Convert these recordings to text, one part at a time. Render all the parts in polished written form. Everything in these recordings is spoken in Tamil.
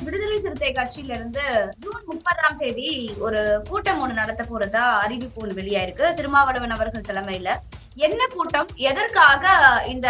விடுதலை சிறுத்தை கட்சியில இருந்து ஜூன் 30ஆம் தேதி ஒரு கூட்டம் ஒண்ணு நடத்த போறதா அறிவிப்பு ஒண்ணு வெளியாயிருக்கு. திருமாவளவன் அவர்கள் தலைமையில. என்ன கூட்டம், எதற்காக இந்த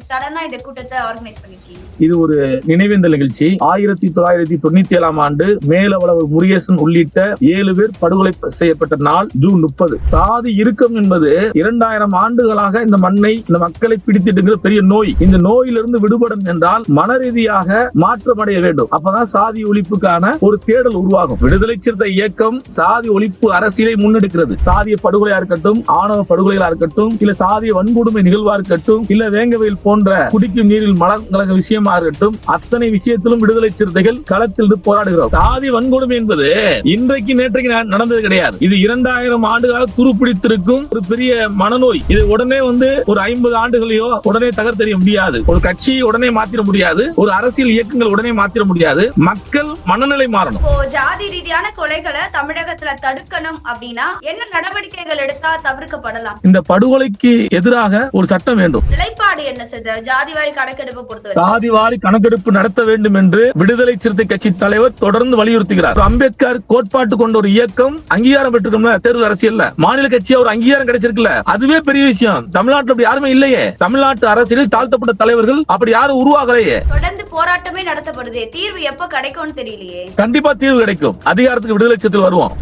சடனா இந்த கூட்டத்தை ஆர்கனைஸ் பண்ணிருக்கீங்க? இது ஒரு நினைவேந்தல் நிகழ்ச்சி. 1997ஆம் ஆண்டு மேலவளவர் முருகேசன் உள்ளிட்ட 7 பேர் படுகொலை செய்யப்பட்ட நாள் ஜூன் 30. சாதி இறுக்கம் என்பது 2000 ஆண்டுகளாக இந்த மண்ணை, இந்த மக்களை பிடித்திட்டு பெரிய நோய். இந்த நோயிலிருந்து விடுபடும் என்றால் மன ரீதியாக மாற்றமடைய வேண்டும். அப்பதான் சாதி ஒழிப்புக்கான ஒரு தேடல் உருவாகும். விடுதலை சிறுத்தை இயக்கம் சாதி ஒழிப்பு அரசியலை முன்னெடுக்கிறது. சாதிய படுகொலையா இருக்கட்டும், ஆணவ படுகொலைகளா இருக்கட்டும், இல்ல சாதிய வன்கொடுமை நிகழ்வா இருக்கட்டும், இல்ல வேங்கவயல் போன்ற குடிக்கும் நீரில் மலம் கலங்க விஷயமா இருக்கட்டும், அத்தனை விஷயத்திலும் விடுதலை சிறுத்தைகள் களத்தில் போராடுகிறோம். சாதி வன்கொடுமை என்பது இன்றைக்கு நேற்றைக்கு நடந்தது கிடையாது. இது 2000 ஆண்டுகளாக துருப்பிடித்திருக்கும் ஒரு பெரிய மனநோய். இது உடனே ஒரு 50 ஆண்டுகளையோ உடனே தகர்த்தெறிய முடியாது. ஒரு கட்சியை உடனே மாத்திர முடியாது. ஒரு அரசியல் இயக்கங்கள் உடனே மாத்திர முடியாது. மக்கள் மனநிலை மாறணும். இப்போ ஜாதி ரீதியான கொலைகளை தமிழகத்துல தடுக்கணும் அப்படின்னா என்ன நடவடிக்கைகள் எடுத்தா தவிர்க்கப்படலாம்? இந்த படுகொலைக்கு எதிராக ஒரு சட்டம் வேண்டும். நிலைப்பாடு என்ன செய்த? ஜாதிவாரி கணக்கெடுப்பு பொறுத்தவரை ஜாதிவாரி கணக்கெடுப்பு நடத்த வேண்டும் என்று விடுதலை சிறுத்தை கட்சி தலைவர் தொடர்ந்து வலியுறுத்துகிறார். அம்பேத்கர் கோட்பாட்டு கொண்ட ஒரு இயக்கம் அங்கீகாரம் பெற்றிருக்கோம்ல, தேர்தல் அரசியல்ல மாநில கட்சியா ஒரு அங்கீகாரம் கிடைச்சிருக்குல்ல, அதுவே பெரிய விஷயம். தமிழ்நாட்டில் அப்படி யாருமே இல்லையே. தமிழ்நாட்டு அரசியலில் தாழ்த்தப்பட்ட தலைவர்கள் அப்படி யாரும் உருவாகலையே. தொடர்ந்து போராட்டமே நடத்தப்படுது. தீர்வு எப்ப கிடைக்கும்னு தெரியலையே. கண்டிப்பா தீர்வு கிடைக்கும். அதிகாரத்துக்கு விடுதலை சிறுத்தைகள் வருவோம்.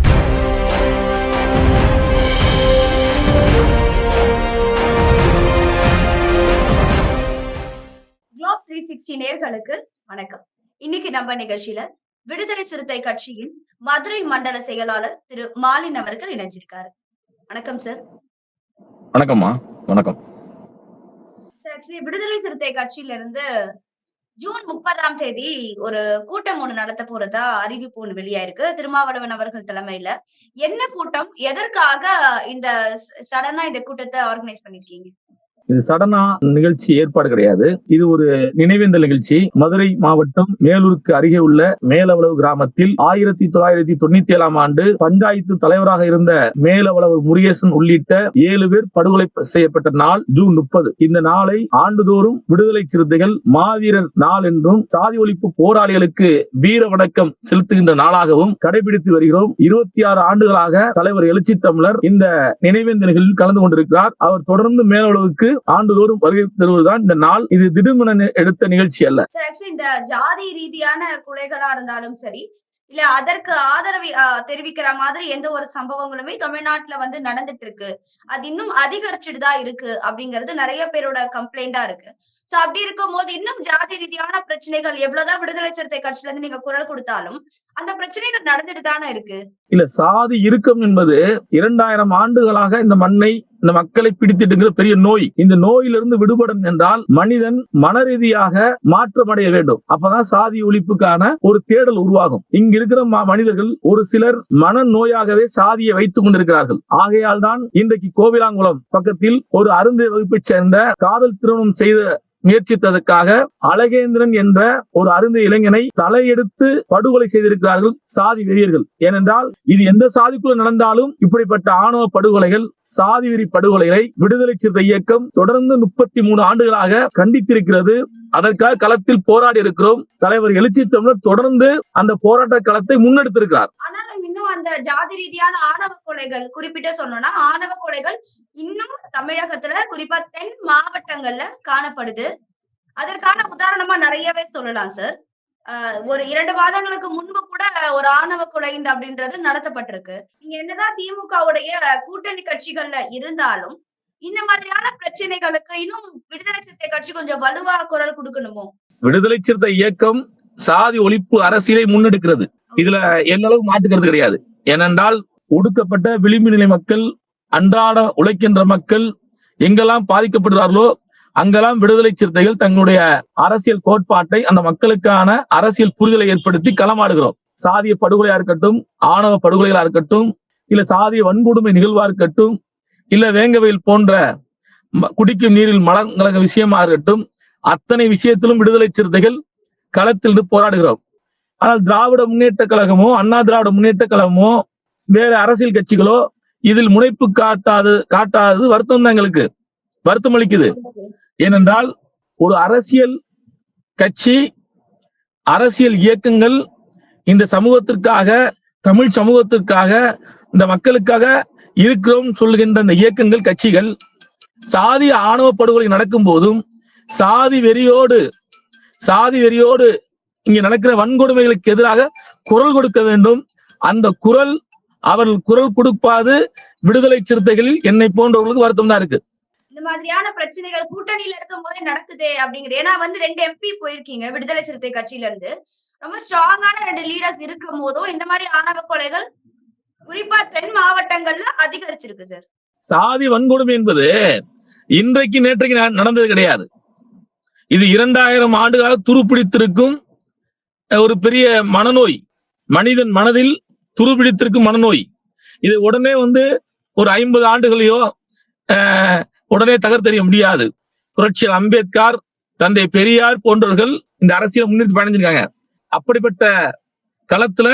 குளோப் 360 நேயர்களுக்கு வணக்கம். இன்னைக்கு நம்ம நிகழ்ச்சியில விடுதலை சிறுத்தை கட்சியின் மதுரை மண்டல செயலாளர் திரு மாலின் அவர்கள் இணைஞ்சிருக்காரு. வணக்கம் சார். வணக்கம்மா. வணக்கம் சார். விடுதலை சிறுத்தை கட்சியில இருந்து ஜூன் 30ஆம் தேதி ஒரு கூட்டம் ஒண்ணு நடத்த போறதா அறிவிப்பு ஒண்ணு வெளியாயிருக்கு. திருமாவளவன் அவர்கள் தலைமையில. என்ன கூட்டம், எதற்காக இந்த சடனா இந்த கூட்டத்தை ஆர்கனைஸ் பண்ணிருக்கீங்க? இது சடனா நிகழ்ச்சி ஏற்பாடு கிடையாது. இது ஒரு நினைவேந்தல் நிகழ்ச்சி. மதுரை மாவட்டம் மேலூருக்கு அருகே உள்ள மேலவளவு கிராமத்தில் 1997ஆம் ஆண்டு பஞ்சாயத்து தலைவராக இருந்த மேலவளவர் முருகேசன் உள்ளிட்ட 7 பேர் படுகொலை செய்யப்பட்ட நாள் ஜூன் 30. இந்த நாளை ஆண்டுதோறும் விடுதலை சிறுத்தைகள் மாவீரர் நாள் என்றும் சாதி ஒழிப்பு போராளிகளுக்கு வீர வணக்கம் செலுத்துகின்ற நாளாகவும் கடைபிடித்து வருகிறோம். 26 ஆண்டுகளாக தலைவர் எழுச்சி தமிழர் இந்த நினைவேந்தல் நிகழ்வில் கலந்து கொண்டிருக்கிறார். அவர் தொடர்ந்து மேலவளவுக்கு ஆண்டுதோறும் வருகை தருவதுதான் இந்த நாள். இது திடுமென எடுத்த நிகழ்ச்சி அல்ல. இந்த ஜாதி ரீதியான கொலைகளா இருந்தாலும் சரி, இல்ல அதற்கு ஆதரவு தெரிவிக்கிற மாதிரி எந்த ஒரு சம்பவங்களுமே தமிழ்நாட்டுல நடந்துட்டு இருக்கு. அது இன்னும் அதிகரிச்சுட்டு தான் இருக்கு அப்படிங்கிறது நிறைய பேரோட கம்ப்ளைண்டா இருக்கு. சோ அப்படி இருக்கும் போது இன்னும் ஜாதி ரீதியான பிரச்சனைகள் எவ்வளவுதான் விடுதலை சிறுத்தை கட்சியில இருந்து நீங்க குரல் கொடுத்தாலும் அந்த பிரச்சனைகள் நடந்துட்டு தானே இருக்கு. இல்ல, சாதி இறுக்கம் என்பது 2000 ஆண்டுகளாக இந்த மண்ணை, இந்த மக்களை பிடித்திட்டு பெரிய நோய். இந்த நோயிலிருந்து விடுபடும் என்றால் மனிதன் மன ரீதியாக மாற்றமடைய வேண்டும். அப்பதான் சாதி ஒழிப்புக்கான ஒரு தேடல் உருவாகும். இங்க இருக்கிற மனிதர்கள் ஒரு சிலர் மன நோயாகவே சாதியை வைத்துக் கொண்டிருக்கிறார்கள். ஆகையால் தான் இன்றைக்கு கோவிலாங்குளம் பக்கத்தில் ஒரு அருந்தை வகுப்பை சேர்ந்த காதல் திருமணம் செய்த முயற்சித்ததற்காக அழகேந்திரன் என்ற ஒரு அருந்த இளைஞனை தலையெடுத்து படுகொலை செய்திருக்கிறார்கள் சாதி வெறியர்கள். ஏனென்றால் இது எந்த சாதிக்குள்ள நடந்தாலும் இப்படிப்பட்ட ஆணவ படுகொலைகள், சாதி வெறி படுகொலைகளை விடுதலை சிறுத்தை இயக்கம் தொடர்ந்து 33 ஆண்டுகளாக கண்டித்திருக்கிறது. அதற்காக களத்தில் போராடி இருக்கிறோம். தலைவர் எழுச்சி தமிழர் தொடர்ந்து அந்த போராட்ட களத்தை முன்னெடுத்திருக்கிறார். இன்னும் அந்த ஜாதி ரீதியான ஆணவ கொலைகள் குறிப்பிட்ட சொன்னோம்னா, ஆணவ கொலைகள் இன்னும் தமிழகத்துல குறிப்பா தென் மாவட்டங்கள்ல காணப்படுது. அதற்கான உதாரணமா நிறையவே சொல்லலாம் சார். ஒரு 2 மாதங்களுக்கு முன்பு கூட ஒரு ஆணவ கொலை அப்படின்றது நடத்தப்பட்டிருக்கு. நீங்க என்னதான் திமுகவுடைய கூட்டணி கட்சிகள்ல இருந்தாலும் இந்த மாதிரியான பிரச்சனைகளுக்கு இன்னும் விடுதலை சிறுத்தை கட்சி கொஞ்சம் வலுவா குரல் கொடுக்கணுமோ? விடுதலை சிறுத்தை இயக்கம் சாதி ஒழிப்பு அரசியலை முன்னெடுக்கிறது. இதுல எந்த அளவுக்கு மாற்றுக்கிறது கிடையாது. ஏனென்றால் ஒடுக்கப்பட்ட விளிம்பு நிலை மக்கள், அன்றாட உழைக்கின்ற மக்கள் எங்கெல்லாம் பாதிக்கப்படுகிறார்களோ அங்கெல்லாம் விடுதலை சிறுத்தைகள் தங்களுடைய அரசியல் கோட்பாட்டை, அந்த மக்களுக்கான அரசியல் புரிதலை ஏற்படுத்தி களமாடுகிறோம். சாதிய படுகொலையா இருக்கட்டும், ஆணவ படுகொலைகளா இருக்கட்டும், இல்ல சாதிய வன்கொடுமை நிகழ்வா இருக்கட்டும், இல்ல வேங்கவயல் போன்ற குடிக்கும் நீரில் மலம் கலங்க விஷயமா இருக்கட்டும், அத்தனை விஷயத்திலும் விடுதலை சிறுத்தைகள் களத்தில் போராடுகிறோம். ஆனால் திராவிட முன்னேற்ற கழகமோ, அண்ணா திராவிட முன்னேற்ற கழகமோ, வேற அரசியல் கட்சிகளோ இதில் முனைப்பு காட்டாதது வருத்தம் தான். எங்களுக்கு வருத்தம் அளிக்குது. ஏனென்றால் ஒரு அரசியல் கட்சி, அரசியல் இயக்கங்கள் இந்த சமூகத்திற்காக, தமிழ் சமூகத்திற்காக, இந்த மக்களுக்காக இருக்கிறோம் சொல்கின்ற இந்த இயக்கங்கள், கட்சிகள் சாதி ஆணவ படுகொலை நடக்கும் போதும் சாதி வெறியோடு இங்க நடக்கிற வன்கொடுமைகளுக்கு எதிராக குரல் கொடுக்க வேண்டும். அந்த குரல் அவர்கள் குரல் கொடுப்பாது விடுதலை சிறுத்தைகளில் என்னை போன்றவர்களுக்கு வருத்தம் தான் இருக்கு. இந்த மாதிரியான பிரச்சனைகள் கூட்டணியில இருக்கும் போதே நடக்குதே அப்படிங்கிற, ஏன்னா 2 MP போயிருக்கீங்க விடுதலை சிறுத்தை கட்சியில இருந்து. ரொம்ப ஸ்ட்ராங்கான 2 லீடர்ஸ் இருக்கும் போதும் இந்த மாதிரி ஆணவ கொலைகள் குறிப்பா தென் மாவட்டங்கள்ல அதிகரிச்சிருக்கு சார். சாதி வன்கொடுமை என்பது இன்றைக்கு நேற்றைக்கு நடந்தது கிடையாது. இது 2000 ஆண்டுகளாக துருப்பிடித்திருக்கும் ஒரு பெரிய மனநோய், மனிதன் மனதில் துருப்பிடித்திருக்கும் மனநோய். இது உடனே ஒரு 50 ஆண்டுகளையோ உடனே தகர்த்தெறிய முடியாது. புரட்சியாளர் அம்பேத்கர், தந்தை பெரியார் போன்றவர்கள் இந்த அரசியல் முன்னிறுத்தி பயணிச்சிருக்காங்க. அப்படிப்பட்ட களத்துல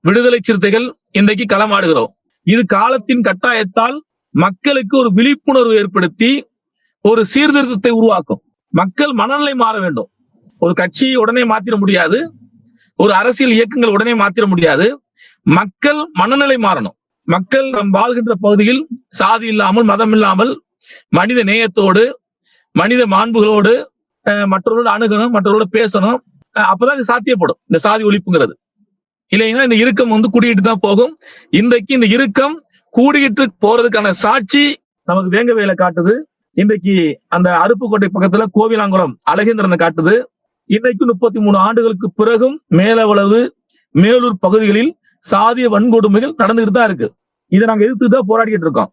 விடுதலை சிறுத்தைகள் இன்றைக்கு களமாடுகிறோம். இது காலத்தின் கட்டாயத்தால் மக்களுக்கு ஒரு விழிப்புணர்வு ஏற்படுத்தி ஒரு சீர்திருத்தத்தை உருவாக்கும். மக்கள் மனநிலை மாற வேண்டும். ஒரு கட்சியை உடனே மாத்திர முடியாது, ஒரு அரசியல் இயக்கங்கள் உடனே மாத்திர முடியாது. மக்கள் மனநிலை மாறணும். மக்கள் நம் வாழ்கின்ற பகுதியில் சாதி இல்லாமல், மதம் இல்லாமல், மனித நேயத்தோடு, மனித மாண்புகளோடு மற்றவர்களோடு அணுகணும், மற்றவர்களோடு பேசணும். அப்பதான் இது சாத்தியப்படும், இந்த சாதி ஒழிப்புங்கிறது. இல்லைன்னா இந்த இறுக்கம் கூடிக்கிட்டு தான் போகும். இன்றைக்கு இந்த இறுக்கம் கூடிக்கிட்டு போறதுக்கான சாட்சி நமக்கு வேங்கவேலை காட்டுது. இன்றைக்கு அந்த அருப்புக்கோட்டை பக்கத்துல கோவிலாங்குளம் அழகேந்திரனை காட்டுது. இன்றைக்கு 33 ஆண்டுகளுக்கு பிறகும் மேலவளவு, மேலூர் பகுதிகளில் சாதிய வன்கொடுமைகள் நடந்துகிட்டு தான் இருக்கு. இதை நாங்க எதிர்த்து தான் போராடிட்டு இருக்கோம்.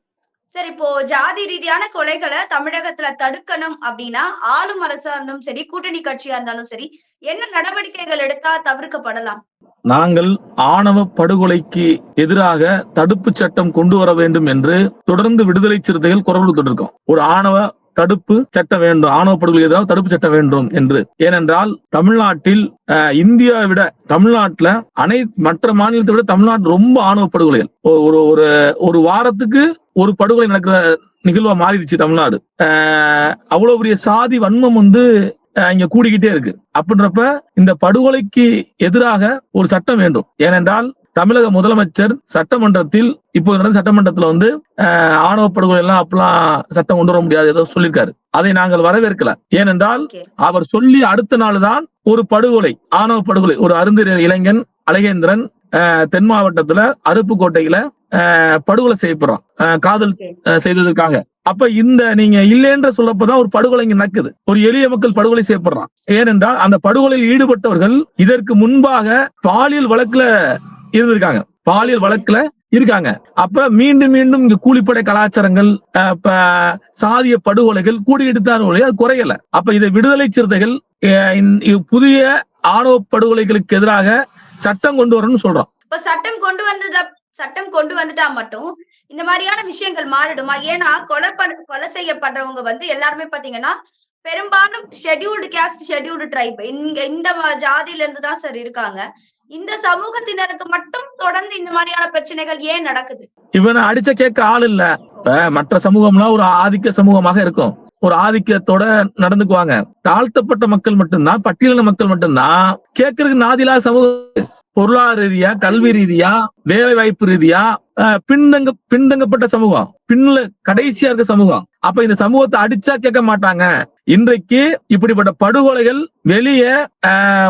சரி, இப்போ ஜாதி ரீதியான கொலைகளை தமிழகத்துல தடுக்கணும் அப்படின்னா ஆளும் அரசா இருந்தாலும் சரி, கூட்டணி கட்சியா இருந்தாலும் சரி, என்ன நடவடிக்கைகள் எடுத்தா தவிர்க்கப்படலாம்? நாங்கள் ஆணவ படுகொலைக்கு எதிராக தடுப்பு சட்டம் கொண்டு வர வேண்டும் என்று தொடர்ந்து விடுதலை சிறுத்தைகள் குரல் கொடுத்துட்டு இருக்கோம். ஒரு ஆணவ தடுப்பு சட்டம் வேண்டும், ஆணவ படுகொலை எதிராக தடுப்பு சட்டம் வேண்டும் என்று. ஏனென்றால் தமிழ்நாட்டில் இந்தியாவை விட தமிழ்நாட்டுல மற்ற மாநிலத்தை விட தமிழ்நாடு ரொம்ப ஆணவ படுகொலைகள் ஒரு வாரத்துக்கு ஒரு படுகொலை நடக்கிற நிகழ்வா மாறிடுச்சு தமிழ்நாடு. அவ்வளவு பெரிய சாதி வன்மம் இங்க கூடிக்கிட்டே இருக்கு. அப்படின்றப்ப இந்த படுகொலைக்கு எதிராக ஒரு சட்டம் வேண்டும். ஏனென்றால் தமிழக முதலமைச்சர் சட்டமன்றத்தில் இப்போ நடந்த சட்டமன்றத்துல ஆணவ படுகொலை எல்லாம் அப்பெல்லாம் சட்டம் கொண்டு வர முடியாது ஏதோ சொல்லியிருக்காரு. அதை நாங்கள் வரவேற்கல. ஏனென்றால் அவர் சொல்லி அடுத்த நாள் தான் ஒரு படுகொலை, ஆணவ படுகொலை, ஒரு அருந்திர இளைஞன் அழகேந்திரன் தென் மாவட்டத்துல அருப்புக்கோட்டையில படுகொலை செய்யப்படுறான் காதல் செய்ததற்காக. அப்ப நீங்க இல்லைன்ற சொல்லப்பதான் ஒரு படுகொலை இங்க நடக்குது. ஒரு எளிய மக்கள் படுகொலை செய்யப்படுறான். ஏனென்றால் அந்த படுகொலையில் ஈடுபட்டவர்கள் இதற்கு முன்பாக பாலியல் வழக்குல இருக்காங்க. அப்ப மீண்டும் மீண்டும் இங்க கூலிப்படை கலாச்சாரங்கள், சாதிய படுகொலைகள் கூடிக்கிட்டு தான் அது குறையல. அப்ப இதை விடுதலை சிறுத்தைகள் புதிய ஆணவ படுகொலைகளுக்கு எதிராக சட்டம் கொண்டு வரணும்னு சொல்றோம். இப்ப சட்டம் கொண்டு வந்துட்டா மட்டும் இந்த மாதிரியான விஷயங்கள் மாறிடுமா? ஏன்னா கொலை செய்யப்படுறவங்க எல்லாருமே பாத்தீங்கன்னா பெரும்பாலும் ஷெட்யூல்டு கேஸ்ட், ஷெட்யூல்டு ட்ரைப், இந்த ஜாதியில இருந்து தான் சார் இருக்காங்க. இந்த சமூகத்தினருக்கு மட்டும் தொடர்ந்து இந்த மாதிரியான பிரச்சனைகள் ஏன் நடக்குது? இவனை அடிச்ச கேட்க ஆள் இல்ல. மற்ற சமூகம்லாம் ஒரு ஆதிக்க சமூகமாக இருக்கும், ஒரு ஆதிக்கத்தோட நடந்துக்குவாங்க. தாழ்த்தப்பட்ட மக்கள் மட்டும்தான், பட்டியலின மக்கள் மட்டும்தான் கேட்கறதுக்கு நாதிலா சமூகம். பொருளாதார ரீதியா, கல்வி ரீதியா, வேலை வாய்ப்பு ரீதியா பின்தங்கப்பட்ட சமூகம், கடைசியா இருக்க சமூகம். அப்ப இந்த சமூகத்தை அடிச்சா கேட்க மாட்டாங்க. இன்றைக்கு இப்படிப்பட்ட படுகொலைகள் வெளியே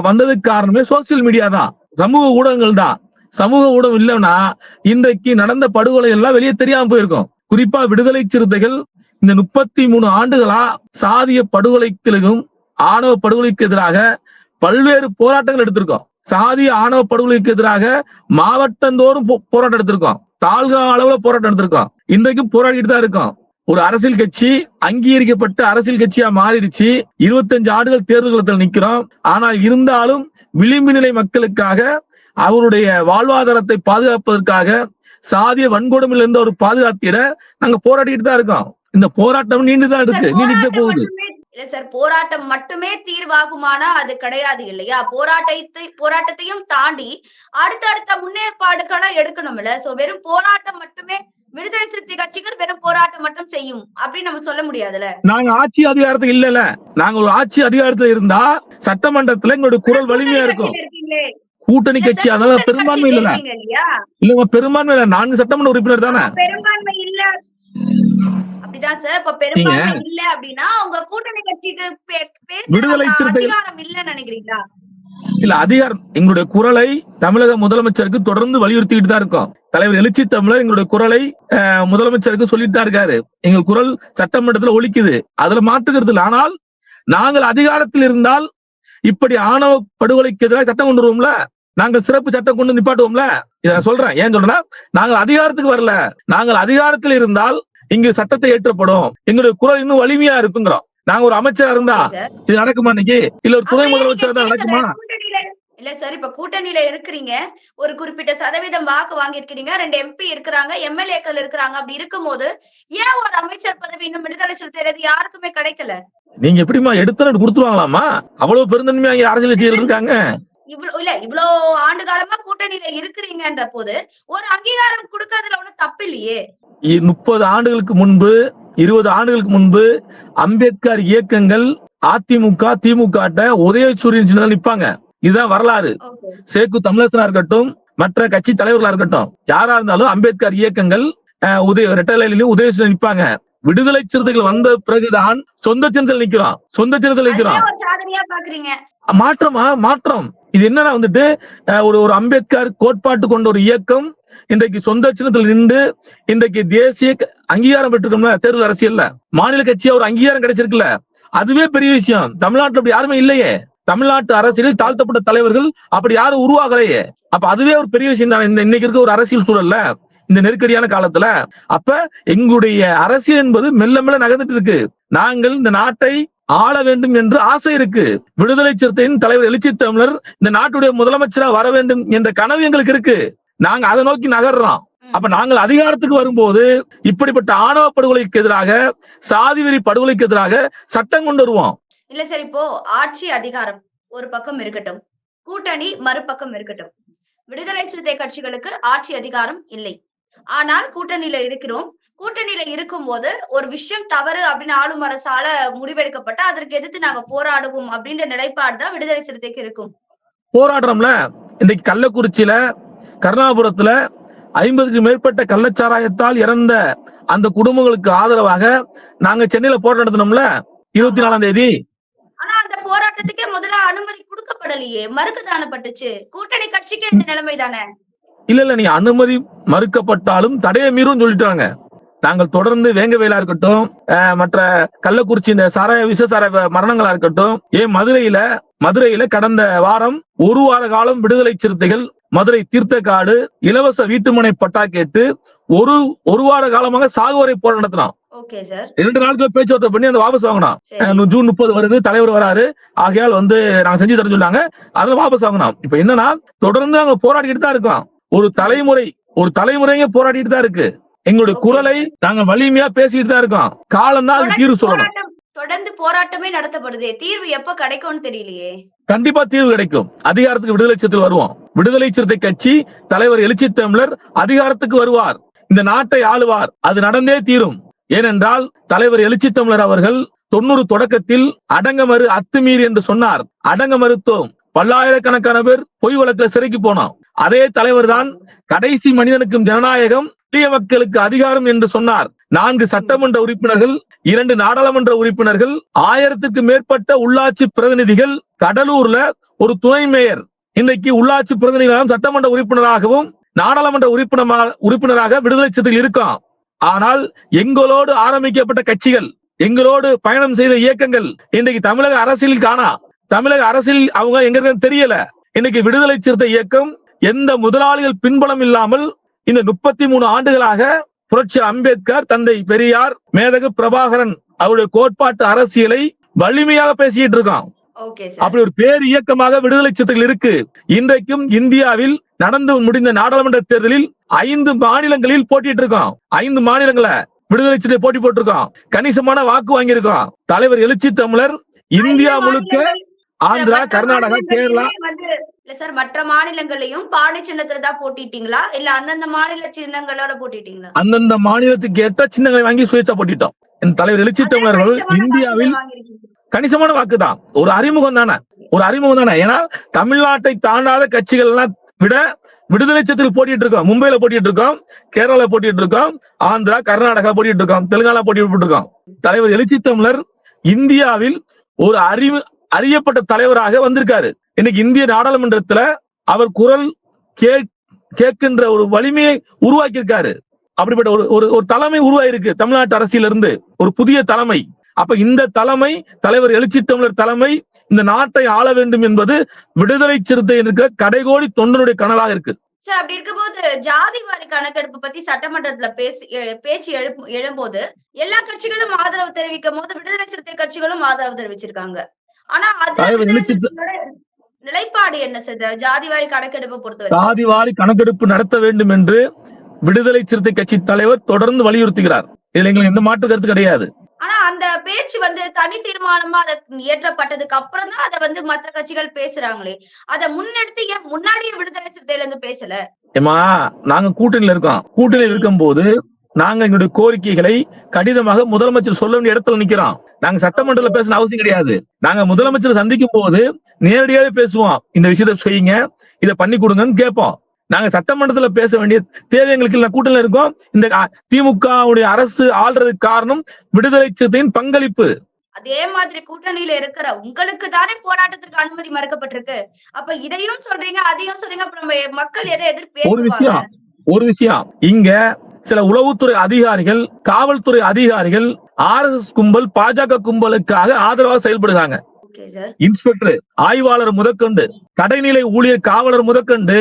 வந்ததுக்கு காரணமே சோசியல் மீடியா தான், சமூக ஊடகங்கள் தான். சமூக ஊடகம் இல்லைன்னா இன்றைக்கு நடந்த படுகொலை எல்லாம் வெளியே தெரியாம போயிருக்கும். குறிப்பா விடுதலை சிறுத்தைகள் இந்த 33 ஆண்டுகளா சாதிய படுகொலைகளுக்கும் ஆணவ படுகொலைக்கு எதிராக பல்வேறு போராட்டங்கள் எடுத்திருக்கோம். சாதிய ஆணவ படுகொலைக்கு எதிராக மாவட்டந்தோறும் போராட்டம் எடுத்திருக்கோம், தாலுகா அளவுல போராட்டம் எடுத்திருக்கோம், இன்றைக்கும் போராடிட்டு தான் இருக்கோம். ஒரு அரசியல் கட்சி அங்கீகரிக்கப்பட்ட அரசியல் கட்சியா மாறிடுச்சு. 25 ஆண்டுகள் தேர்தல்களத்தில் நிக்கிறோம். ஆனால் இருந்தாலும் விளிம்பு நிலை மக்களுக்காக, அவருடைய வாழ்வாதாரத்தை பாதுகாப்பதற்காக, சாதிய வன்கொடுமையில இருந்து ஒரு பாதுகாத்திட நாங்க போராடிட்டு தான் இருக்கோம். இந்த போராட்டம் நீண்டுதான் இருக்கு, நீண்டுட்டே போகுது. இல்ல சார், போராட்டம் மட்டுமே தீர்வாகுமானா அது கிடையாது இல்லையா? போராட்டத்தையும் தாண்டி அடுத்தடுத்த முன்னேற்பாடுகளை எடுக்கணும் இல்ல? சோ வெறும் போராட்டம் மட்டுமே விடுதலை சிறுத்தை கட்சிகள் வெறும் போராட்டம் மட்டும் செய்யும் அப்படின்னு நம்ம சொல்ல முடியாதுல்ல. நாங்க ஆட்சி அதிகாரத்துல இல்ல, நாங்க ஒரு ஆட்சி அதிகாரத்துல இருந்தா சட்டமன்றத்துல எங்களுடைய குரல் வலிமையா இருக்கும். கூட்டணி கட்சி, அதனால பெரும்பான்மை இல்ல. இல்லங்க, பெரும்பான்மை இல்ல, 4 சட்டமன்ற உறுப்பினர் தானே. பெரும்பான்மை இல்ல அப்படிதான் சார். இப்ப பெரும்பான்மை இல்ல அப்படின்னா உங்க கூட்டணி கட்சிக்கு விடுதலை சிறுத்தைகள் அதிகாரம் இல்லன்னு நினைக்கிறீங்களா? இல்ல, அதிகாரம், எங்களுடைய குரலை தமிழக முதலமைச்சருக்கு தொடர்ந்து வலியுறுத்திட்டு தான் இருக்கோம். தலைவர் எழுச்சி தமிழர் எங்களுடைய குரலை முதலமைச்சருக்கு சொல்லிட்டு தான் இருக்காரு. எங்கள் குரல் சட்டமன்றத்தில் ஒலிக்குது, அதுல மாற்றுகிறது இல்லை. ஆனால் நாங்கள் அதிகாரத்தில் இருந்தால் இப்படி ஆணவ படுகொலைக்கு எதிராக சட்டம் கொண்டு வருவோம்ல, நாங்கள் சிறப்பு சட்டம் கொண்டு நிப்பாட்டுவோம்ல. இதை நான் சொல்றேன், ஏன் சொல்றேன்னா, நாங்கள் அதிகாரத்துக்கு வரல, நாங்கள் அதிகாரத்தில் இருந்தால் இங்கு சட்டத்தை ஏற்றப்படும், எங்களுடைய குரல் இன்னும் வலிமையா இருக்குங்கிறோம். நாங்க ஒரு அமைச்சரா இருந்தா இது நடக்குமா இன்னைக்கு? இல்ல ஒரு துணை முதலமைச்சர் தான் நடக்குமா? இல்ல சார், இப்ப கூட்டணியில இருக்கிறீங்க, ஒரு குறிப்பிட்ட சதவீதம் வாக்கு வாங்கியிருக்கிறீங்க, 2 MP இருக்கிறாங்க, MLAக்கள் இருக்கிறாங்க. அப்படி இருக்கும் போது ஏன் ஒரு அமைச்சர் பதவி இன்னும் விடுதலை சிறுத்தைகள் யாருக்குமே கிடைக்கல? நீங்க எப்படிமா எடுத்து கொடுத்துருவாங்களாமா? அவ்வளவு பெருந்தன்மையா இங்க அரசியல் கட்சிகள் இருக்காங்க. இவ்வளவு ஆண்டு காலமா கூட்டணியில இருக்கிறீங்கன்ற போது ஒரு அங்கீகாரம் கொடுக்கறதுல ஒண்ணும் தப்பு இல்லையே. 30 ஆண்டுகளுக்கு முன்பு, 20 ஆண்டுகளுக்கு முன்பு அம்பேத்கர் இயக்கங்கள் அதிமுக, திமுக உதயசூரியன் சின்னத்தில் நிப்பாங்க. இதுதான் வரலாறு. சேக்கு தமிழரசனா இருக்கட்டும், மற்ற கட்சி தலைவர்களா இருக்கட்டும், யாரா இருந்தாலும் அம்பேத்கர் இயக்கங்கள் ரெட்டலையிலும் உதயசூரியன் நிப்பாங்க. விடுதலை சிறுத்தைகள் வந்த பிறகுதான் சொந்த சின்னத்தில் நிக்கிறோம், சொந்த சின்னத்தில் நிக்கிறோம். மாற்றம் இது என்னன்னா வந்துட்டு ஒரு அம்பேத்கர் கோட்பாட்டு கொண்ட ஒரு இயக்கம் இன்றைக்கு சொந்த சின்னத்தில் நின்று இன்றைக்கு தேசிய அங்கீகாரம் பெற்றிருக்கோம்ல. தேர்தல் அரசியல்ல மாநில கட்சியா ஒரு அங்கீகாரம் கிடைச்சிருக்குல்ல, அதுவே பெரிய விஷயம். தமிழ்நாட்டுல அப்படி யாருமே இல்லையே. தமிழ்நாட்டு அரசியலில் தாழ்த்தப்பட்ட தலைவர்கள் அப்படி யாரும் உருவாகலையே. அப்ப அதுவே ஒரு பெரிய விஷயம் தானே இன்னைக்கு இருக்க ஒரு அரசியல் சூழல்ல, இந்த நெருக்கடியான காலத்துல. அப்ப எங்களுடைய அரசியல் என்பது மெல்ல மெல்ல நகர்ந்துட்டு இருக்கு. நாங்கள் இந்த நாட்டை ஆள வேண்டும் என்று ஆசை இருக்கு. விடுதலை சிறுத்தையின் தலைவர் எழுச்சி தமிழர் இந்த நாட்டுடைய முதலமைச்சரா வர வேண்டும் என்ற கனவு எங்களுக்கு இருக்கு. நாங்க அதை நோக்கி நகர்றோம். அப்ப நாங்கள் அதிகாரத்துக்கு வரும்போது இப்படிப்பட்ட ஆணவ படுகொலைக்கு எதிராக, சாதி வெறி படுகொலைக்கு எதிராக சட்டம் கொண்டு வருவோம். இல்ல சார், இப்போ ஆட்சி அதிகாரம் ஒரு பக்கம் இருக்கட்டும், கூட்டணி மறுபக்கம் இருக்கட்டும். விடுதலை சிறுத்தை கட்சிகளுக்கு ஆட்சி அதிகாரம் இல்லை, ஆனால் கூட்டணியில இருக்கிறோம். கூட்டணியில இருக்கும் போது ஒரு விஷயம் தவறு அப்படின்னு ஆளும் அரசால முடிவெடுக்கப்பட்ட அதற்கு எதிர்த்து நாங்க போராடுவோம் அப்படின்ற நிலைப்பாடுதான் விடுதலை சிறுத்தைக்கு இருக்கும். போராடுறோம்ல. இன்னைக்கு கள்ளக்குறிச்சியில, கருணாபுரத்துல 50க்கு மேற்பட்ட கள்ளச்சாராயத்தால் இறந்த அந்த குடும்பங்களுக்கு ஆதரவாக நாங்க சென்னையில போராட்டம் நடத்தினோம்ல 24ஆம் தேதி. ஆனா அந்த போராட்டத்துக்கே முதல்ல அனுமதி கொடுக்கப்படலையே, மறுக்கதானப்பட்டுச்சு. கூட்டணி கட்சிக்கு இந்த நிலைமை தானே? இல்ல, நீ அனுமதி மறுக்கப்பட்டாலும் தடையை மீறும் சொல்லிட்டாங்க. நாங்கள் தொடர்ந்து வேங்கவேலா இருக்கட்டும், மற்ற கள்ளக்குறிச்சி இந்த விஷ சாராய மரணங்களா இருக்கட்டும், மதுரையில கடந்த வாரம் 1 வார காலம் விடுதலை சிறுத்தைகள் மதுரை தீர்த்தக்காடு இலவச வீட்டுமனை பட்டா கேட்டு ஒரு வார காலமாக சாகுவரை போராட்டம் நடத்தினோம். 2 நாட்கள் பேச்சுவார்த்தை பண்ணி அந்த வாபஸ் வாங்கினோம். ஜூன் 30 வருது, தலைவர் வராரு, ஆகையால் நாங்க செஞ்சு தர சொன்னாங்க, அதுல வாபஸ் வாங்கினோம். இப்ப என்னன்னா தொடர்ந்து நாங்க போராடிட்டு தான் இருக்கோம். ஒரு தலைமுறையே போராடிட்டு தான் இருக்கு. எங்களுடைய குரலை நாங்க வலிமையா பேசிட்டு தான் இருக்கோம். காலம் தான் அது தீர்வு சொல்லணும். தொடர்ந்து போராட்டமே நடத்தப்படுது, தீர்வு எப்ப கிடைக்கும்னு தெரியலையே. கண்டிப்பா தீர்வு கிடைக்கும். அதிகாரத்துக்கு விடுதலை சிறுத்தை வருவோம். விடுதலை சிறுத்தை கட்சி தலைவர் எழுச்சி தமிழர் அதிகாரத்துக்கு வருவார், இந்த நாட்டை ஆளுவார். அது நடந்தே தீரும். ஏனென்றால் தலைவர் எழுச்சி தமிழர் அவர்கள் 90 தொடக்கத்தில் அடங்கமறு அத்துமீறி என்று சொன்னார். அடங்க மறுத்தோம். பல்லாயிரக்கணக்கான பேர் பொய் வழக்குல சிறைக்கு போனோம். அதே தலைவர் தான் கடைசி மனிதனுக்கும் ஜனநாயகம், எளிய மக்களுக்கு அதிகாரம் என்று சொன்னார். 4 சட்டமன்ற உறுப்பினர்கள், 2 நாடாளுமன்ற உறுப்பினர்கள், 1000க்கு மேற்பட்ட உள்ளாட்சி பிரதிநிதிகள், கடலூர்ல ஒரு துணை மேயர், இன்றைக்கு உள்ளாட்சி பிரதிநிதிகளாகவும் சட்டமன்ற உறுப்பினராகவும் நாடாளுமன்ற உறுப்பினராக விடுதலை சிறுத்தைகள் இருக்கோம். ஆனால் எங்களோடு ஆரம்பிக்கப்பட்ட கட்சிகள், எங்களோடு பயணம் செய்த இயக்கங்கள் இன்றைக்கு தமிழக அரசியலில் காணா. தமிழக அரசியல் அவங்க எங்க தெரியல. இன்னைக்கு விடுதலை சிறுத்தை இயக்கம் எந்த முதலாளிகள் பின்புலம் இல்லாமல் இந்த 33 ஆண்டுகளாக புரட்சி அம்பேத்கர், தந்தை பெரியார், மேதகு பிரபாகரன் அவருடைய கோட்பாட்டு அரசியலை வலிமையாக பேசிட்டு இருக்கான். அப்படி ஒரு பேர் இயக்கமாக விடுதலை சிறுத்தைகள் இருக்கு. இன்றைக்கும் இந்தியாவில் நடந்து முடிந்த நாடாளுமன்ற தேர்தலில் 5 மாநிலங்களில் போட்டிட்டு இருக்கோம். 5 மாநிலங்களை விடுதலை சிறுத்தை போட்டி போட்டிருக்கோம். கணிசமான வாக்கு வாங்கியிருக்கோம். தலைவர் எழுச்சி தமிழர் இந்தியா முழுக்க, ஆந்திரா, கர்நாடகா, கேரளா சார், மற்ற மாநிலங்களையும் பானை சின்னத்துல தான் போட்டிட்டீங்களா, இல்ல அந்தந்த மாநில சின்னங்களோட போட்டிட்டீங்களா? அந்தந்த மாநிலத்துக்கு ஏற்ற சின்னங்களை வாங்கி சுயேட்சா போட்டிட்டோம். தலைவர் எழுச்சி தமிழர்கள் இந்தியாவில் கணிசமான வாக்கு தான். ஒரு அறிமுகம் தானே. ஒரு அறிமுகம் தானே. ஏன்னா தமிழ்நாட்டை தாண்டாத கட்சிகள் எல்லாம் விட விடுதலை சிறுத்தைகள் போட்டிட்டு இருக்கோம். மும்பையில போட்டிட்டு இருக்கோம், கேரளால போட்டிட்டு இருக்கோம், ஆந்திரா, கர்நாடகா போட்டிட்டு இருக்கோம், தெலுங்கானா போட்டிட்டு இருக்கோம். தலைவர் எழுச்சி தமிழர் இந்தியாவில் ஒரு அறியப்பட்ட தலைவராக வந்திருக்காரு. இன்னைக்கு இந்திய நாடாளுமன்றத்துல அவர் குரல் கேட்கின்ற ஒரு வலிமையை உருவாக்கி இருக்காரு. அப்படிப்பட்ட ஒரு தலைமை உருவாயிருக்கு தமிழ்நாட்டு அரசியல இருந்து ஒரு புதிய தலைமை. அப்ப இந்த தலைமை, தலைவர் எழுச்சி தமிழர் தலைமை இந்த நாட்டை ஆள வேண்டும் என்பது விடுதலை சிறுத்தை இருக்கிற கடைகோடி தொண்டனுடைய கனவாக இருக்கு. சார், அப்படி இருக்கும்போது ஜாதிவாரி கணக்கெடுப்பு பத்தி சட்டமன்றத்துல பேச்சு எழும்போது எல்லா கட்சிகளும் ஆதரவு தெரிவிக்கும் போது விடுதலை சிறுத்தை கட்சிகளும் ஆதரவு தெரிவிச்சிருக்காங்க. ஆனா நிலைப்பாடு என்ன சார்? ஜாதிவாரி கணக்கெடுப்பு பொறுத்தவரை ஜாதிவாரி கணக்கெடுப்பு நடத்த வேண்டும் என்று விடுதலை சிறுத்தை கட்சி தலைவர் தொடர்ந்து வலியுறுத்துகிறார். இதுல எங்களுக்கு எந்த மாற்று கருத்து கிடையாது. ஆனா அந்த பேச்சு தனி தீர்மானமா அதை இயற்றப்பட்டதுக்கு அப்புறம் தான் அதை மற்ற கட்சிகள் பேசுறாங்களே. அதை முன்னெடுத்து ஏன் முன்னாடியே விடுதலை சிறுத்தையில இருந்து பேசல? ஏமா, நாங்க கூட்டணியில இருக்கோம். கூட்டணியில் இருக்கும் போது நாங்க எங்களுடைய கோரிக்கைகளை கடிதமாக முதலமைச்சர் சொல்ல வேண்டிய இடத்துல நிக்கிறோம். நாங்க சட்டமன்றத்துல பேசணும் அவசியம் கிடையாது. நாங்க முதலமைச்சரை சந்திக்கும் போது நேரடியாவே பேசுவோம். இந்த விஷயத்த செய்யுங்க, இதை பண்ணி கொடுங்கன்னு கேட்போம். நாங்க சட்டமன்றத்துல பேச வேண்டிய தேவை எங்களுக்கு கூட்டணியில இருக்கோம். இந்த திமுக அரசு ஆள்றதுக்கு காரணம் விடுதலை சிறுத்தையின் பங்களிப்பு. அதே மாதிரி கூட்டணியில இருக்கிற உங்களுக்கு தானே போராட்டத்திற்கு அனுமதி மறுக்கப்பட்டிருக்கு. அப்ப இதையும் சொல்றீங்க, அதையும் சொல்றீங்க. அப்புறம் மக்கள் எதை எதிர்ப்பு? ஒரு விஷயம் இங்க சில உளவுத்துறை அதிகாரிகள், காவல்துறை அதிகாரிகள் RSS கும்பல், பாஜக கும்பலுக்காக ஆதரவாக செயல்படுறாங்க. இன்ஸ்பெக்டர், ஆய்வாளர் முதற்கொண்டு, கடைநிலை ஊழியர், காவலர் முதற்கொண்டு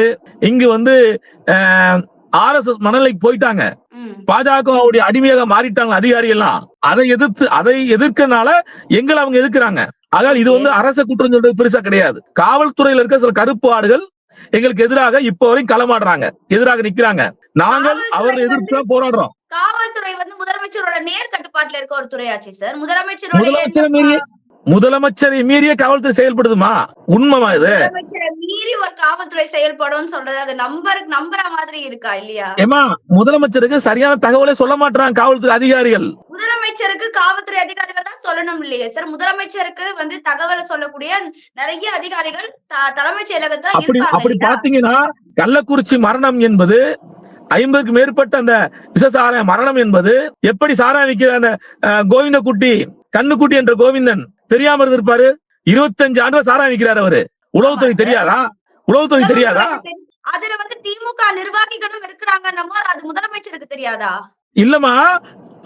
இங்கு RSS மணலைக்கு போயிட்டாங்க. பாஜகவுடைய அடிமையாக மாறிட்டாங்க அதிகாரிகள் எல்லாம். அதை எதிர்க்கனால எங்களை அவங்க எதிர்க்கிறாங்க. அதனால இது அரச குற்றம் சொல்றது பெருசா கிடையாது. காவல்துறையில இருக்க சில கருப்பு ஆடுகள் எங்களுக்கு எதிராக இப்ப வரைக்கும் களமாடுறாங்க, எதிராக நிக்கிறாங்க. நாங்கள் அவர்களை எதிர்த்து போராடுறோம். காவல்துறை முதலமைச்சரோட நேர் கட்டுப்பாட்டுல இருக்க ஒரு துறையாச்சு சார். முதலமைச்சரை மீறிய காவல்துறை செயல்படுதுமா? உண்மைமா இது? மீறி ஒரு காவல்துறை செயல்படும் சொல்றது அது நம்புற மாதிரி இருக்கா இல்லையா? ஏமா, முதலமைச்சருக்கு சரியான தகவலை சொல்ல மாட்டாங்க காவல்துறை அதிகாரிகள். முதலமைச்சருக்கு காவல்துறை அதிகாரிகள் தான் சொல்லணும் இல்லையா சார்? முதலமைச்சருக்கு தகவலை சொல்லக்கூடிய நிறைய அதிகாரிகள் தலைமைச் செயலகத்துல இருப்பாங்க. அப்படி பாத்தீங்கன்னா கள்ளக்குறிச்சி மரணம் என்பது 50க்கு மேற்பட்ட அந்த விஷசாராய மரணம் என்பது எப்படி சாராயம் விற்கிற அந்த கோவிந்தகுட்டி, கண்ணுக்குட்டி என்ற கோவிந்தன் தெரியாம இருந்திருப்பாரு? 25 ஆண்டு சாராயம் விற்கிறார் அவரு. உளவுத்துறை தெரியாதா? உளவுத்துறை தெரியாதா? அதுல திமுக நிர்வாகிகளும் இருக்கிறாங்க, அது முதலமைச்சருக்கு தெரியாதா? இல்லமா,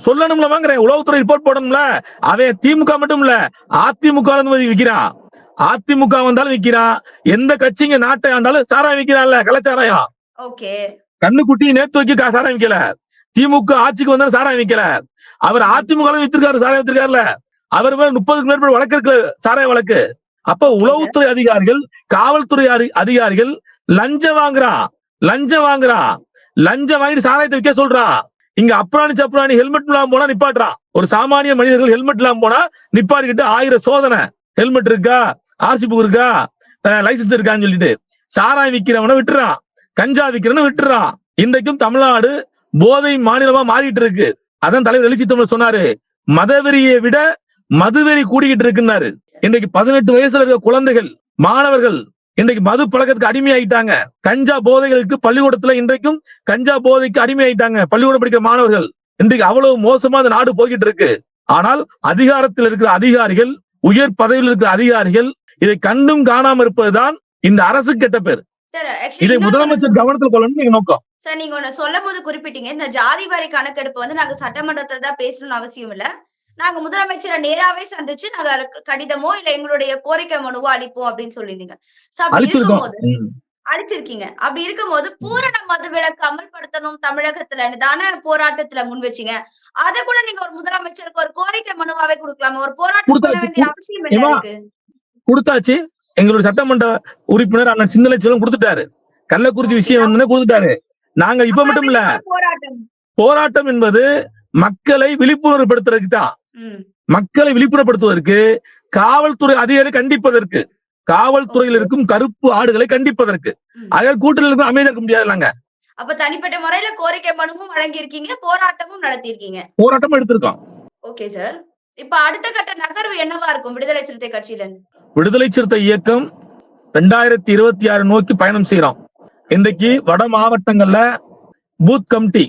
சொல்லணும்ல. உளவுத்துறை ரிப்போர்ட் போடணும்ல. அவன் திமுக மட்டும் இல்ல, அதிமுக விக்கிறான். அதிமுக வந்தாலும் விக்கிறான். எந்த கட்சிங்க நாட்டை ஆண்டாலும் சாராயம் விக்கிறான்ல, கள்ளச்சாராயம். கண்ணுக்குட்டி நேத்து வைக்க சாராயம் விக்கல. திமுக ஆட்சிக்கு வந்தாலும் சாராயம் விக்கல. அவர் அதிமுக வித்திருக்காரு, சாராயம் வித்திருக்காருல. அவர் மேல 30க்கு மேற்பட்ட வழக்கு இருக்கு, சாராய வழக்கு. அப்ப உளவுத்துறை அதிகாரிகள், காவல்துறை அதிகாரிகள் லஞ்சம் வாங்குறான். லஞ்சம் வாங்கிட்டு சாராயத்தை விற்க சொல்றான். இங்க அப்ராணி ஹெல்மெட் இல்லாம போனா நிப்பாட்டுறான். ஒரு சாமானிய மனிதர்கள் ஹெல்மெட் இல்லாம போனா நிப்பாட்டிக்கிட்டு 1000 சோதனை. ஹெல்மெட் இருக்கா, ஆர்சி புக் இருக்கா, லைசன்ஸ் இருக்கான்னு சொல்லிட்டு சாராயம் விக்கிறவன விட்டுறான், கஞ்சா விக்கிறவன விட்டுறான். இன்றைக்கும் தமிழ்நாடு போதை மாநிலமா மாறிட்டு இருக்கு. அதான் தலைவர் எழுச்சி தமிழர் சொன்னாரு, மதவெறியை விட மதுவெறி கூடிக்கிட்டு இருக்குன்னாரு. இன்றைக்கு 18 வயசுல இருக்க குழந்தைகள், மாணவர்கள் இன்றைக்கு மது பழக்கத்துக்கு அடிமையாயிட்டாங்க. கஞ்சா போதைகளுக்கு பள்ளிக்கூடத்துல இன்றைக்கும் கஞ்சா போதைக்கு அடிமையாயிட்டாங்க பள்ளிக்கூடம் படிக்கிற மாணவர்கள். இன்றைக்கு அவ்வளவு மோசமா அந்த நாடு போய்கிட்டு இருக்கு. ஆனால் அதிகாரத்தில் இருக்கிற அதிகாரிகள், உயர் பதவியில் இருக்கிற அதிகாரிகள் இதை கண்டும் காணாம இருப்பதுதான் இந்த அரசு கெட்ட பேர். இதை முதலமைச்சர் கவனத்தில் கொள்ளணும் நோக்கம். சார், நீங்க ஒண்ணு சொல்லும் போது குறிப்பிட்டீங்க, இந்த ஜாதி வாரி கணக்கெடுப்பு நாங்க சட்டமன்றத்துல தான் பேசணும்னு அவசியம் இல்ல, நாங்க முதலமைச்சரை நேராவே சந்திச்சு நாங்க கடிதமோ இல்ல எங்களுடைய கோரிக்கை மனுவோ அளிப்போம் அப்படின்னு சொல்லியிருந்தீங்க. அளிச்சிருக்கீங்க. அப்படி இருக்கும்போது பூரண மதுவிலக்கு அமல்படுத்தணும் தமிழகத்துல தானே போராட்டத்துல முன் வச்சீங்க. அத கூட நீங்க ஒரு முதலமைச்சருக்கு ஒரு கோரிக்கை மனுவாவே கொடுக்கலாமா? ஒரு போராட்டம் பண்ண வேண்டிய அவசியம் என்ன இருக்கு? கொடுத்தாச்சு. எங்களுடைய சட்டமன்ற உறுப்பினர் அண்ணன் சிந்தனை செல்வம் கொடுத்துட்டாரு. கள்ளக்குறிச்சி விஷயம் கொடுத்துட்டாரு. நாங்க இப்ப மட்டும் இல்ல, போராட்டம் என்பது மக்களை விழிப்புணர்வுபடுத்துறதுக்கு தான். மக்களை விழிப்புணர்வுபடுத்துவதற்கு, காவல்துறை அதிகாரி கண்டிப்பதற்கு, காவல்துறையில் இருக்கும் கருப்பு ஆடுகளை கண்டிப்பதற்கு. அதனால் கூட்டத்தில் இருக்கும் அமைதியா இருக்க முடியாது. அப்ப தனிப்பட்ட முறையில கோரிக்கை மனுவும் வழங்கி இருக்கீங்க, போராட்டமும் நடத்தி இருக்கீங்க. போராட்டம் எடுத்திருக்கோம். Okay sir. இப்ப அடுத்த கட்ட நகர்வு என்னவா இருக்கும் விடுதலை சிறுத்தை கட்சியில இருந்து? விடுதலை சிறுத்தை இயக்கம் 2026 நோக்கி பயணம் செய்யறோம். இன்றைக்கு வட மாவட்டங்கள்ல பூத் கமிட்டி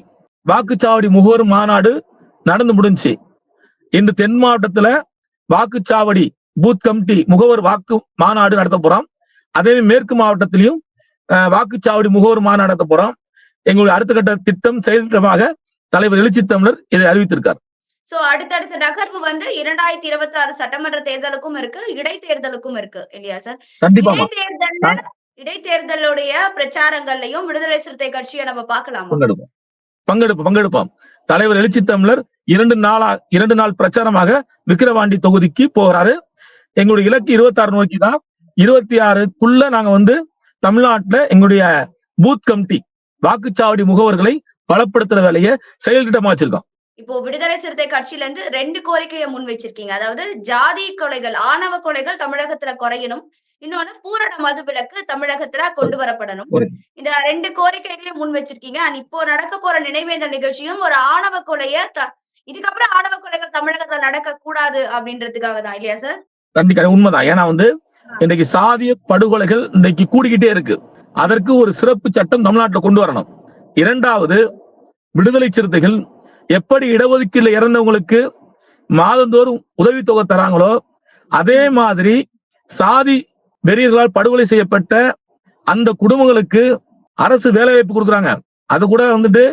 வாக்குச்சாவடி முகவர் மாநாடு நடந்து முடிஞ்சு. இன்று தென் மாவட்டத்துல வாக்குச்சாவடி பூத் கமிட்டி முகவர் வாக்கு மாநாடு நடத்த போறோம். அதே மேற்கு மாவட்டத்திலையும் வாக்குச்சாவடி முகவர் மாநாடு நடத்த போறோம். எங்களுடைய அடுத்த கட்ட திட்டம் செயல் திட்டமாக தலைவர் எழுச்சி தமிழர் இதை அறிவித்திருக்கார். சோ அடுத்தடுத்த நகர்வு வந்து 2026 சட்டமன்ற தேர்தலுக்கும் இருக்கு, இடைத்தேர்தலுக்கும் இருக்கு இல்லையா சார்? கண்டிப்பா இடைத்தேர்தலுடைய பிரச்சாரங்கள்லயும் விடுதலை சிறுத்தை கட்சியை நம்ம பார்க்கலாமா? பங்கெடுப்போம். தலைவர் எழுச்சி தமிழர் 2 நாள் பிரச்சாரமாக விக்கிரவாண்டி தொகுதிக்கு போகிறாரு. எங்களுடைய இலக்கு 26 நோக்கி தான். 26க்குள்ள நாங்க வந்து தமிழ்நாட்டுல எங்களுடைய பூத் கமிட்டி வாக்குச்சாவடி முகவர்களை பலப்படுத்துற வேலையை செயல் திட்டமா வச்சிருக்கோம். இப்போ விடுதலை சிறுத்தை கட்சியில இருந்து 2 கோரிக்கையை முன் வச்சிருக்கீங்க. அதாவது ஜாதி கொலைகள், ஆணவ கொலைகள் தமிழகத்துல குறையணும், இன்னொன்னு பூரண மதுவிலக்கு தமிழகத்துல கொண்டு வரப்படணும். இந்த 2 கோரிக்கைகளையும் முன் வச்சிருக்கீங்க. இப்போ நடக்க போற நினைவேந்தல் நிகழ்ச்சியும் ஒரு ஆணவ கொலைய இதுக்கப்புறம் ஆணவ கொலைகள் தமிழகத்துல நடக்க கூடாது அப்படின்றதுக்காக தான் இல்லையா சார்? கண்டிப்பா உண்மைதான். ஏன்னா வந்து இன்றைக்கு சாதிய படுகொலைகள் இன்றைக்கு கூடிக்கிட்டே இருக்கு. அதற்கு ஒரு சிறப்பு சட்டம் தமிழ்நாட்டுல கொண்டு வரணும். 2வது, விடுதலை சிறுத்தைகள் எப்படி இடஒதுக்கீடுல இறந்தவங்களுக்கு மாதந்தோறும் உதவித்தொகை தராங்களோ அதே மாதிரி சாதி வெறியர்களால் படுகொலை செய்யப்பட்ட அந்த குடும்பங்களுக்கு அரசு வேலை வாய்ப்பு கொடுக்குறாங்க. அது கூட வந்துட்டு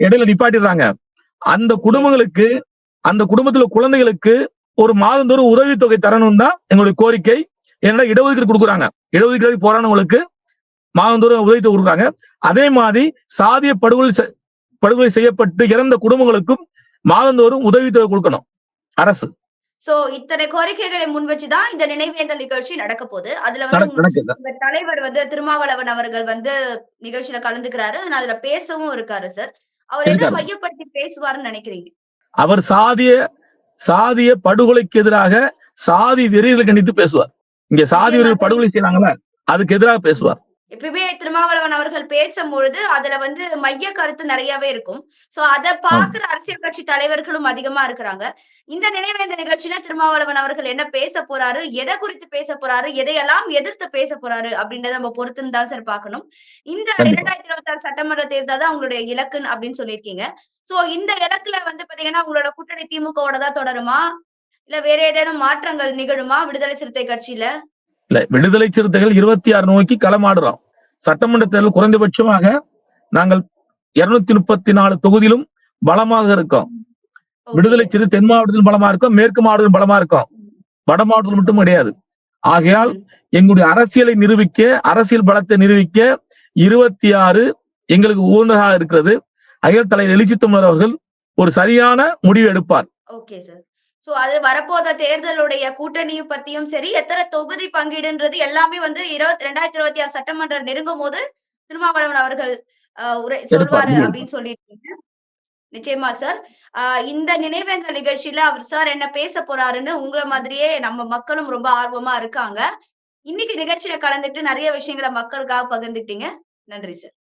இடையில நிப்பாட்டிடுறாங்க. அந்த குடும்பங்களுக்கு, அந்த குடும்பத்துல குழந்தைகளுக்கு ஒரு மாதந்தோறும் உதவித்தொகை தரணும் தான் எங்களுடைய கோரிக்கை. ஏன்னா இடஒதுக்கீடு கொடுக்குறாங்க, இடஒதுக்கீடு போரானவங்களுக்கு மாதந்தோறும் உதவித்தொகை கொடுக்குறாங்க. அதே மாதிரி சாதிய படுகொலை செய்யப்பட்டு இறந்த குடும்பங்களுக்கும் மாதந்தோறும் உதவித்தொகை கொடுக்கணும் அரசு. சோ இத்தனை கோரிக்கைகளை முன் வச்சுதான் இந்த நினைவேந்தல் நிகழ்ச்சி நடக்க போகுது. அதுல வந்து தலைவர் வந்து திருமாவளவன் அவர்கள் வந்து நிகழ்ச்சியில கலந்துக்கிறாரு, அதுல பேசவும் இருக்காரு சார். அவர் என்ன மையப்படுத்தி பேசுவாருன்னு நினைக்கிறீங்க? அவர் சாதிய படுகொலைக்கு எதிராக சாதி வெறிகளை கண்டித்து பேசுவார். இங்க சாதி வெறிகள் படுகொலை செய்யறாங்களா, அதுக்கு எதிராக பேசுவார். எப்பயுமே திருமாவளவன் அவர்கள் பேசும்பொழுது அதுல வந்து மைய கருத்து நிறையவே இருக்கும். சோ அதை பாக்குற அரசியல் கட்சி தலைவர்களும் அதிகமா இருக்கிறாங்க. இந்த நினைவேந்த நிகழ்ச்சியில திருமாவளவன் அவர்கள் என்ன பேச போறாரு, எதை குறித்து பேச போறாரு, எதையெல்லாம் எதிர்த்து பேச போறாரு அப்படின்றத நம்ம பொறுத்துன்னு தான் சார் பாக்கணும். இந்த 2026 சட்டமன்ற தேர்தல் தான் உங்களுடைய இலக்கு அப்படின்னு சொல்லியிருக்கீங்க. சோ இந்த இலக்குல வந்து பாத்தீங்கன்னா உங்களோட கூட்டணி திமுகவோட தான் தொடருமா, இல்ல வேற ஏதேனும் மாற்றங்கள் நிகழுமா விடுதலை சிறுத்தை கட்சியில? இல்ல, விடுதலை சிறுத்தைகள் 26 நோக்கி களமாடுறோம். சட்டமன்ற தேர்தல் குறைந்தபட்சமாக நாங்கள் 234 தொகுதியிலும் பலமாக இருக்கோம். விடுதலை சிறு தென் மாவட்டத்தில் பலமா இருக்கோம், மேற்கு மாவட்டத்தில் பலமா இருக்கோம், வட மாவட்டத்தில் மட்டும் கிடையாது. ஆகையால் எங்களுடைய அரசியலை நிரூபிக்க, அரசியல் பலத்தை நிரூபிக்க 26 எங்களுக்கு உகந்ததாக இருக்கிறது. ஆகையால் தலைவர் எழுச்சி தமிழர் அவர்கள் ஒரு சரியான முடிவு எடுப்பார். Okay sir. சோ அது வரப்போத தேர்தலுடைய கூட்டணியும் பத்தியும் சரி, எத்தனை தொகுதி பங்கீடுன்றது எல்லாமே வந்து 2026 சட்டமன்றம் நெருங்கும் போது திருமாவளவன் அவர்கள் சொல்வாரு அப்படின்னு சொல்லியிருக்கீங்க. நிச்சயமா சார். இந்த நினைவேந்தல் நிகழ்ச்சியில அவர் சார் என்ன பேச போறாருன்னு உங்களை மாதிரியே நம்ம மக்களும் ரொம்ப ஆர்வமா இருக்காங்க. இன்னைக்கு நிகழ்ச்சியில கலந்துட்டு நிறைய விஷயங்களை மக்களுக்காக பகிர்ந்துட்டீங்க. நன்றி சார்.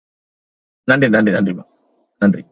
நன்றி.